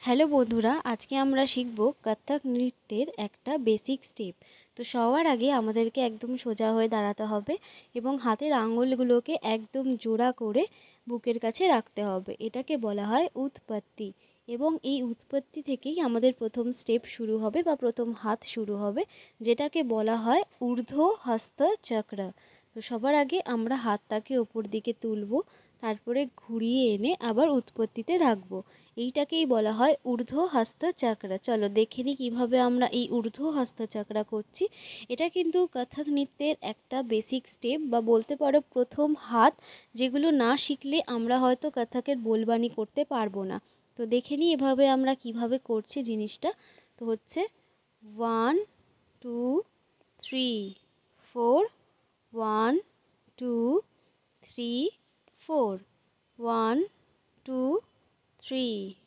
Hello বন্ধুরা, আজকে আমরা শিখব কত্থক নৃত্যের একটা বেসিক স্টেপ। তো সবার আগে আমাদেরকে একদম সোজা হয়ে দাঁড়াতে হবে এবং হাতের আঙুলগুলোকে একদম জোড়া করে বুকের কাছে রাখতে হবে। এটাকে বলা হয় উৎপত্তি এবং এই উৎপত্তি থেকেই আমাদের প্রথম স্টেপ শুরু হবে বা প্রথম হাত শুরু হবে, যেটাকে বলা হয় ঊর্ধ্ব হস্ত চক্র। তো সবার আগে আমরা হাতটাকে ওপর দিকে তুলব, তারপরে ঘুরিয়ে এনে আবার উৎপত্তিতে রাখবো। এইটাকেই বলা হয় ঊর্ধ্ব হস্ত চক্র। চলো দেখে নিই কীভাবে আমরা এই ঊর্ধ্ব হস্ত চক্র করছি। এটা কিন্তু কত্থক নৃত্যের একটা বেসিক স্টেপ বা বলতে পারো প্রথম হাত, যেগুলো না শিখলে আমরা হয়তো কত্থকের বোলবানি করতে পারবো না। তো দেখে নিই এভাবে আমরা কিভাবে করছি জিনিসটা। তো হচ্ছে 1 2 3 4, 1 2 3 4, 1 2 3